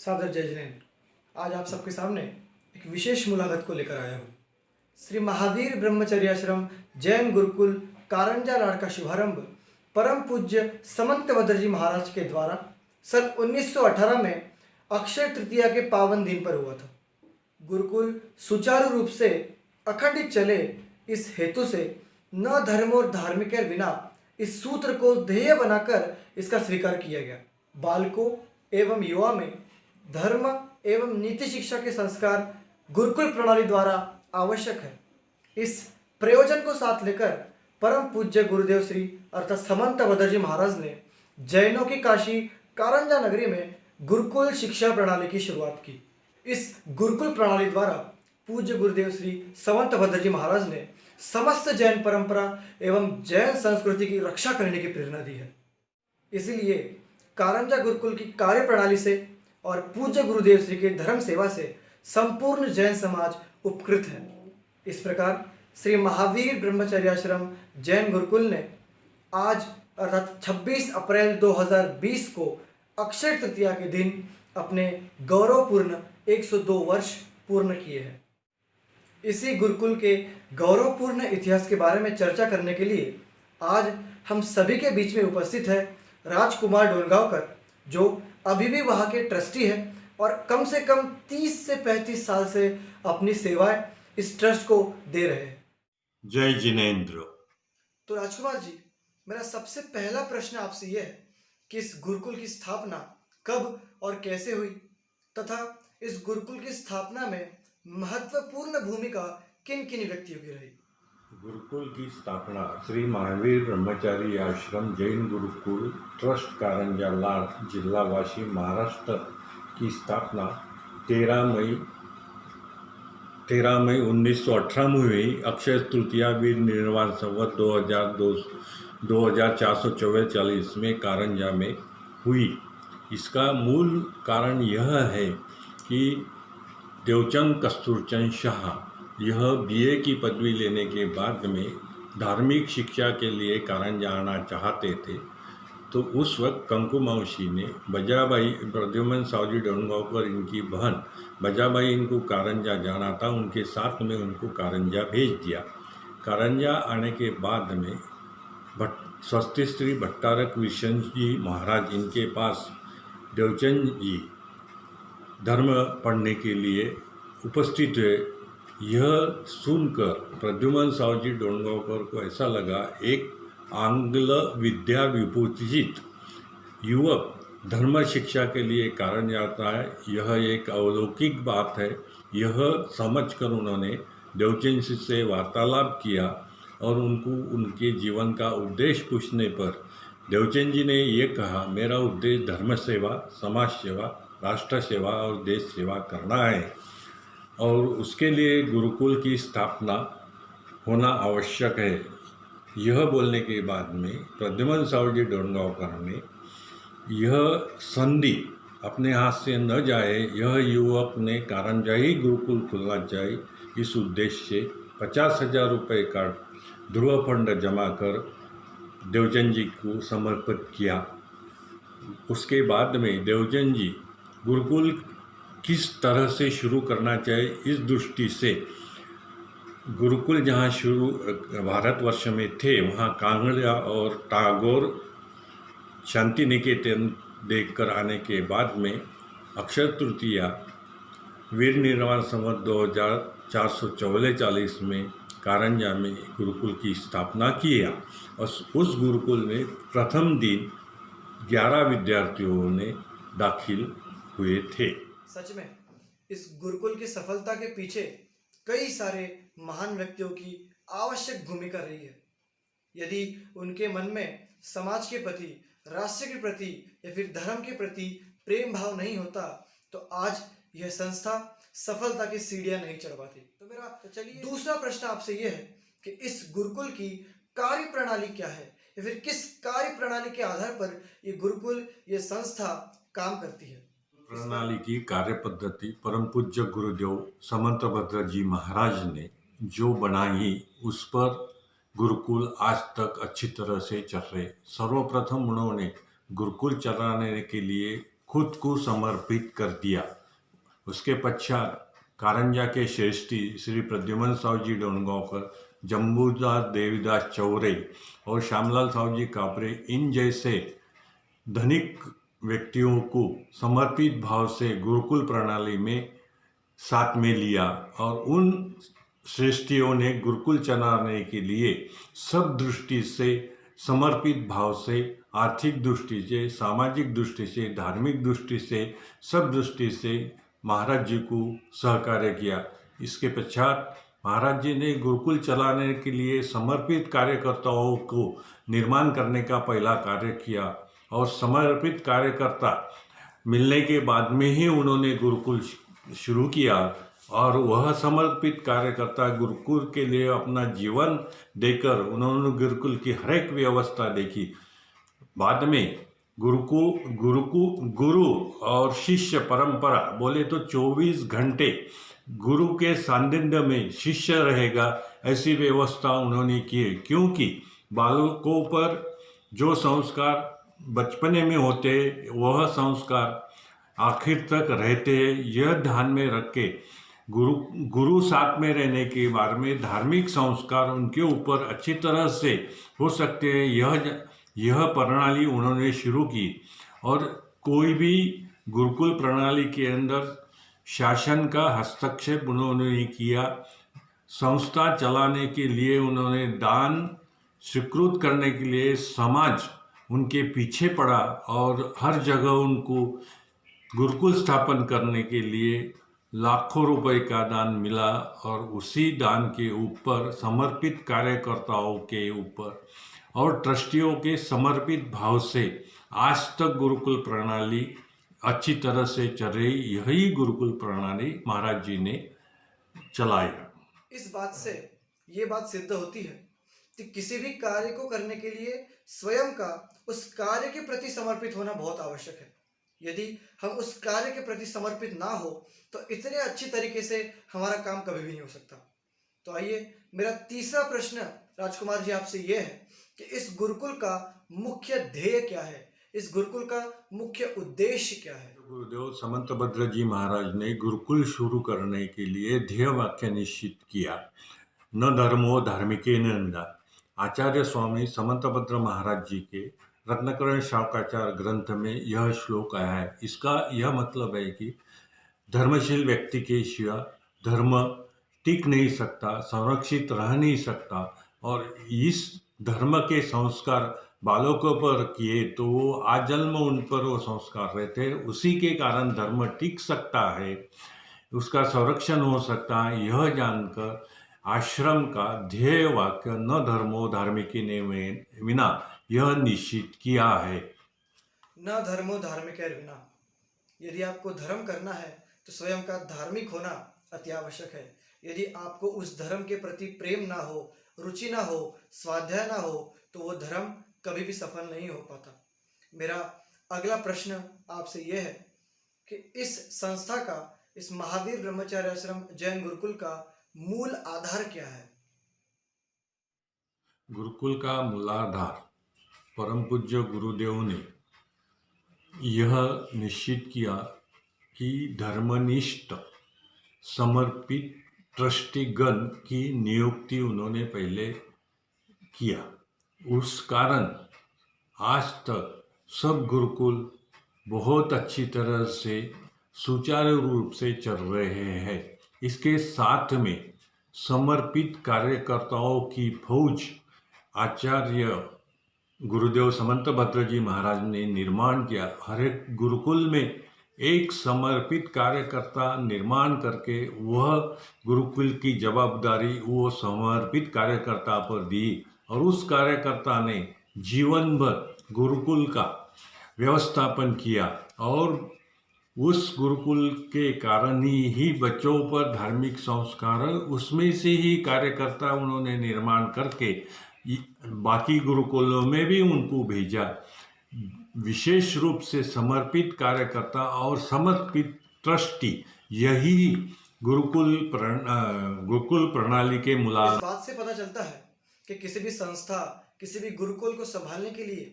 सादर जय जिनेन्द्र। आज आप सबके सामने एक विशेष मुलाकात को लेकर आया हूँ। श्री महावीर ब्रह्मचर्याश्रम जैन गुरुकुल कारंजा लाड़ का शुभारंभ परम पूज्य समंत भद्र जी महाराज के द्वारा सन 1918 में अक्षय तृतीया के पावन दिन पर हुआ था। गुरुकुल सुचारू रूप से अखंडित चले, इस हेतु से न धर्म और धार्मिक के बिना इस सूत्र को ध्येय बनाकर इसका स्वीकार किया गया। बालकों एवं युवा में धर्म एवं नीति शिक्षा के संस्कार गुरुकुल प्रणाली द्वारा आवश्यक है। इस प्रयोजन को साथ लेकर परम पूज्य गुरुदेव श्री अर्थात समंत भद्र जी महाराज ने जैनों की काशी कारंजा नगरी में गुरुकुल शिक्षा प्रणाली की शुरुआत की। इस गुरुकुल प्रणाली द्वारा पूज्य गुरुदेव श्री समंत भद्र जी महाराज ने समस्त जैन परंपरा एवं जैन संस्कृति की रक्षा करने की प्रेरणा दी है। इसलिए कारंजा गुरुकुल की कार्य प्रणाली से और पूज्य गुरुदेव श्री के धर्म सेवा से संपूर्ण जैन समाज उपकृत है। इस प्रकार श्री महावीर ब्रह्मचर्याश्रम जैन गुरुकुल ने आज अर्थात 26 अप्रैल 2020 को अक्षय तृतीया के दिन अपने गौरवपूर्ण 102 वर्ष पूर्ण किए हैं। इसी गुरुकुल के गौरवपूर्ण इतिहास के बारे में चर्चा करने के लिए आज हम सभी के बीच में उपस्थित है राजकुमार डोनगांवकर, जो अभी भी वहाँ के ट्रस्टी हैं और कम से कम 30 से 35 साल से अपनी सेवाएं इस ट्रस्ट को दे रहे हैं। जय जिनेन्द्र। तो राजकुमार जी, मेरा सबसे पहला प्रश्न आपसे यह है कि इस गुरुकुल की स्थापना कब और कैसे हुई तथा इस गुरुकुल की स्थापना में महत्वपूर्ण भूमिका किन किन व्यक्तियों की रही। गुरुकुल की स्थापना श्री महावीर ब्रह्मचारी आश्रम जैन गुरुकुल ट्रस्ट कारंजा लाड़ जिला वाशी महाराष्ट्र की स्थापना 13 मई 1918 में हुई। अक्षय तृतीया वीर निर्वाण संवत 2444 में कारंजा में हुई। इसका मूल कारण यह है कि देवचंद कस्तूरचंद शाह यह बीए की पदवी लेने के बाद में धार्मिक शिक्षा के लिए कारंजा आना चाहते थे, तो उस वक्त कंकु मौसी ने बजाबाई प्रद्युमन सावजी डोनगांवकर इनकी बहन बजाबाई इनको कारंजा जाना था, उनके साथ में उनको कारंजा भेज दिया। कारंजा आने के बाद में स्वस्ति श्री भट्टारक विशन जी महाराज इनके पास देवचंद जी धर्म पढ़ने के लिए उपस्थित हुए। यह सुनकर प्रद्युमन सावजी डोनगांवकर को ऐसा लगा एक आंग्ल विद्या विभूषित युवक धर्म शिक्षा के लिए कारण जाता है, यह एक अलौकिक बात है। यह समझकर उन्होंने देवचंद से वार्तालाप किया और उनके जीवन का उद्देश्य पूछने पर देवचंद जी ने ये कहा, मेरा उद्देश्य धर्म सेवा, समाज सेवा, राष्ट्र सेवा और देश सेवा करना है और उसके लिए गुरुकुल की स्थापना होना आवश्यक है। यह बोलने के बाद में प्रद्युमन सावजी डोनगांवकर ने यह संधि अपने हाथ से न जाए, यह युवक ने कारंजा ही गुरुकुल खुलना चाहिए, इस उद्देश्य से 50,000 रुपये का ध्रुव फंड जमा कर देवचंद जी को समर्पित किया। उसके बाद में देवचंद जी गुरुकुल किस तरह से शुरू करना चाहिए, इस दृष्टि से गुरुकुल जहाँ शुरू भारतवर्ष में थे वहाँ कांगड़ा और टागोर शांति निकेतन देखकर आने के बाद में अक्षय तृतीया वीर निर्वाण संवत 2444 में कारंजा में गुरुकुल की स्थापना किया और उस गुरुकुल में प्रथम दिन 11 विद्यार्थियों ने दाखिल हुए थे। सच में इस गुरुकुल की सफलता के पीछे कई सारे महान व्यक्तियों की आवश्यक भूमिका रही है। यदि उनके मन में समाज के प्रति, राष्ट्र के प्रति या फिर धर्म के प्रति प्रेम भाव नहीं होता तो आज यह संस्था सफलता की सीढ़ियां नहीं चढ़ पाती। तो मेरा चलिए दूसरा प्रश्न आपसे यह है कि इस गुरुकुल की कार्य प्रणाली क्या है या फिर किस कार्य प्रणाली के आधार पर ये गुरुकुल, ये संस्था काम करती है। प्रणाली की कार्य पद्धति परम पूज्य गुरुदेव समंत भद्र जी महाराज ने जो बनाई उस पर गुरुकुल आज तक अच्छी तरह से चल रहे। सर्वप्रथम उन्होंने गुरुकुल चलाने के लिए खुद को समर्पित कर दिया। उसके पश्चात कारंजा के श्रेष्ठी श्री प्रद्युमन साहू जी डोनगांवकर, जम्बूदास देवीदास चौरे और श्यामलाल साहू जी कापरे, इन जैसे धनिक व्यक्तियों को समर्पित भाव से गुरुकुल प्रणाली में साथ में लिया और उन श्रेष्ठियों ने गुरुकुल चलाने के लिए सब दृष्टि से समर्पित भाव से, आर्थिक दृष्टि से, सामाजिक दृष्टि से, धार्मिक दृष्टि से, सब दृष्टि से महाराज जी को सहकार्य किया। इसके पश्चात महाराज जी ने गुरुकुल चलाने के लिए समर्पित कार्यकर्ताओं को निर्माण करने का पहला कार्य किया और समर्पित कार्यकर्ता मिलने के बाद में ही उन्होंने गुरुकुल शुरू किया और वह समर्पित कार्यकर्ता गुरुकुल के लिए अपना जीवन देकर उन्होंने गुरुकुल की हर एक व्यवस्था देखी। बाद में गुरु और शिष्य परंपरा बोले तो 24 घंटे गुरु के सानिध्य में शिष्य रहेगा, ऐसी व्यवस्था उन्होंने की है। क्योंकि बालकों पर जो संस्कार बचपने में होते वह संस्कार आखिर तक रहते हैं, यह ध्यान में रख के गुरु साथ में रहने के बारे में धार्मिक संस्कार उनके ऊपर अच्छी तरह से हो सकते हैं, यह प्रणाली उन्होंने शुरू की। और कोई भी गुरुकुल प्रणाली के अंदर शासन का हस्तक्षेप उन्होंने नहीं किया। संस्था चलाने के लिए उन्होंने दान स्वीकृत करने के लिए समाज उनके पीछे पड़ा और हर जगह उनको गुरुकुल स्थापन करने के लिए लाखों रुपए का दान मिला और उसी दान के ऊपर समर्पित कार्यकर्ताओं के ऊपर और ट्रस्टियों के समर्पित भाव से आज तक गुरुकुल प्रणाली अच्छी तरह से चल रही। यही गुरुकुल प्रणाली महाराज जी ने चलाई। इस बात से ये बात सिद्ध होती है कि किसी भी कार्य को करने के लिए स्वयं का उस कार्य के प्रति समर्पित होना बहुत आवश्यक है। यदि हम उस कार्य के प्रति समर्पित ना हो तो इतने अच्छी तरीके से हमारा काम कभी भी नहीं हो सकता। तो आइए, मेरा तीसरा प्रश्न राजकुमार जी आपसे यह है कि इस गुरुकुल का मुख्य ध्येय क्या है, इस गुरुकुल का मुख्य उद्देश्य क्या है? गुरुदेव समंतभद्र जी महाराज ने गुरुकुल शुरू करने के लिए ध्येय वाक्य निश्चित किया, न धर्मो धार्मिकेन निंदा। आचार्य स्वामी समंतभद्र महाराज जी के रत्नकरण शावकाचार ग्रंथ में यह श्लोक आया है। इसका यह मतलब है कि धर्मशील व्यक्ति के सिवा धर्म टिक नहीं सकता, संरक्षित रह नहीं सकता, और इस धर्म के संस्कार बालकों पर किए तो वो आजन्म उन पर वो संस्कार रहते हैं। उसी के कारण धर्म टिक सकता है, उसका संरक्षण हो सकता है। यह जानकर आश्रम का ध्येय वाक्य न धर्मो धार्मिकी ने विना यह निश्चित किया है। न धर्मो धार्मिकेर विना। यदि आपको धर्म करना है तो स्वयं का धार्मिक होना अति आवश्यक है। यदि आपको उस धर्म के प्रति प्रेम ना हो, रुचि ना हो, स्वाध्याय ना हो, तो वो धर्म कभी भी सफल नहीं हो पाता। मेरा अगला प्रश्न आपसे यह है कि इस संस्था का, इस महावीर ब्रह्मचार्य आश्रम जैन गुरुकुल का मूल आधार क्या है? गुरुकुल का मूलाधार परम पूज्य गुरुदेव ने यह निश्चित किया कि धर्मनिष्ठ समर्पित ट्रस्टीगण की नियुक्ति उन्होंने पहले किया। उस कारण आज तक सब गुरुकुल बहुत अच्छी तरह से सुचारू रूप से चल रहे हैं। इसके साथ में समर्पित कार्यकर्ताओं की फौज आचार्य गुरुदेव समंतभद्र जी महाराज ने निर्माण किया। हर एक गुरुकुल में एक समर्पित कार्यकर्ता निर्माण करके वह गुरुकुल की जवाबदारी वो समर्पित कार्यकर्ता पर दी और उस कार्यकर्ता ने जीवन भर गुरुकुल का व्यवस्थापन किया और उस गुरुकुल के कारण ही बच्चों पर धार्मिक संस्कार, उसमें से ही कार्यकर्ता उन्होंने निर्माण करके बाकी गुरुकुलों में भी उनको भेजा। विशेष रूप से समर्पित कार्यकर्ता और समर्पित ट्रस्टी, यही गुरुकुल प्रणाली के मूलाधार। इस बात से पता चलता है कि किसी भी संस्था, किसी भी गुरुकुल को संभालने के लिए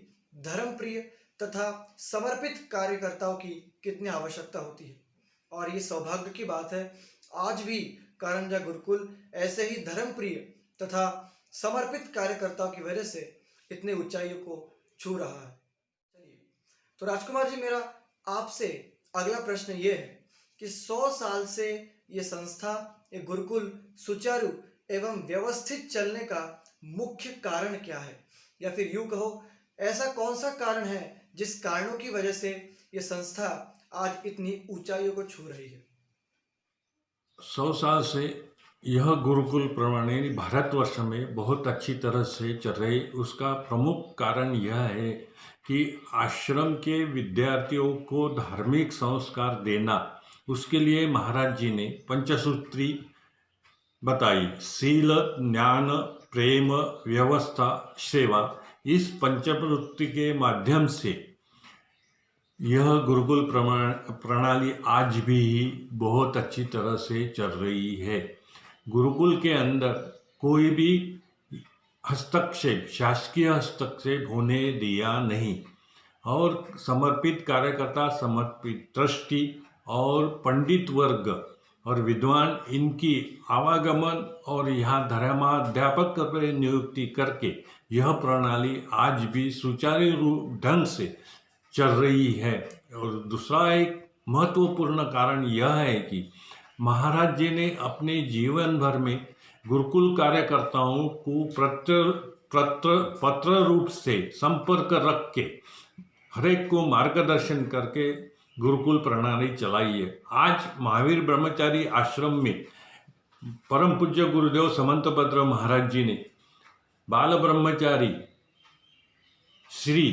धर्मप्रिय, तथा समर्पित कार्यकर्ताओं की कितनी आवश्यकता होती है। और ये सौभाग्य की बात है, आज भी कारंजा गुरुकुल ऐसे ही धर्मप्रिय तथा समर्पित कार्यकर्ताओं की वजह से इतने ऊंचाइयों को छू रहा है। चलिए, तो राजकुमार जी, मेरा आपसे अगला प्रश्न ये है कि 100 साल से ये संस्था, ये गुरुकुल सुचारू एवं व्यवस्थित चलने का मुख्य कारण क्या है, या फिर यूं कहो, ऐसा कौन सा कारण है जिस कारणों की वजह से ये संस्था आज इतनी ऊंचाइयों को छू रही है? 100 साल से यह गुरुकुल प्रणाली भारतवर्ष में बहुत अच्छी तरह से चल रही। उसका प्रमुख कारण यह है कि आश्रम के विद्यार्थियों को धार्मिक संस्कार देना, उसके लिए महाराज जी ने पंचसूत्री बताई। शील, ज्ञान, प्रेम, व्यवस्था, सेवा, इस पंचसूत्री के माध्यम से यह गुरुकुल प्रणाली आज भी बहुत अच्छी तरह से चल रही है। गुरुकुल के अंदर कोई भी हस्तक्षेप, शासकीय हस्तक्षेप होने दिया नहीं, और समर्पित कार्यकर्ता, समर्पित ट्रस्टी और पंडित वर्ग और विद्वान, इनकी आवागमन और यहाँ धर्माध्यापक की नियुक्ति करके यह प्रणाली आज भी सुचारू ढंग से चल रही है। और दूसरा एक महत्वपूर्ण कारण यह है कि महाराज जी ने अपने जीवन भर में गुरुकुल कार्यकर्ताओं को पत्र रूप से संपर्क रख के हरेक को मार्गदर्शन करके गुरुकुल प्रणाली चलाई है। आज महावीर ब्रह्मचारी आश्रम में परम पूज्य गुरुदेव समंतभद्र महाराज जी ने बाल ब्रह्मचारी श्री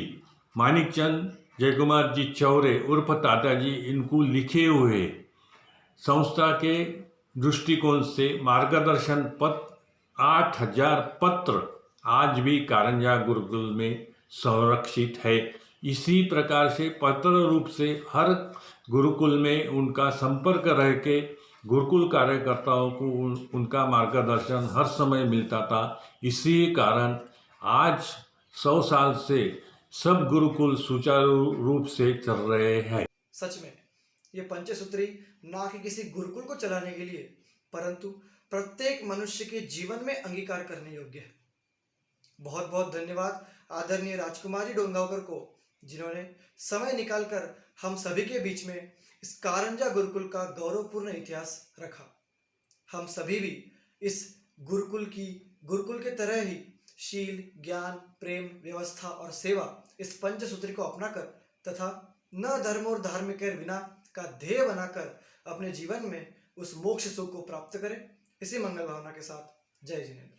मानिकचंद जयकुमार जी चौरे उर्फ ताताजी, इनको लिखे हुए संस्था के दृष्टिकोण से मार्गदर्शन पत्र 8000 पत्र आज भी कारंजा गुरुकुल में संरक्षित है। इसी प्रकार से पत्र रूप से हर गुरुकुल में उनका संपर्क रह के गुरुकुल कार्यकर्ताओं को उनका मार्गदर्शन हर समय मिलता था। इसी कारण आज 100 साल से सब गुरुकुल सुचारू रूप से चल रहे हैं। सच में ये पंचसूत्री ना कि किसी गुरुकुल को चलाने के लिए, परंतु प्रत्येक मनुष्य के जीवन में अंगीकार करने योग्य है। बहुत बहुत धन्यवाद आदरणीय राजकुमारी डोंगावकर को, जिन्होंने समय निकालकर हम सभी के बीच में इस कारंजा गुरुकुल का गौरवपूर्ण इतिहास रखा। हम सभी भी इस गुरुकुल के तरह ही शील, ज्ञान, प्रेम, व्यवस्था और सेवा, इस पंचसूत्री को अपनाकर तथा न धर्म और धार्मिक विना का ध्येय बनाकर अपने जीवन में उस मोक्ष सुख को प्राप्त करें। इसी मंगल भावना के साथ जय जिनेंद्र।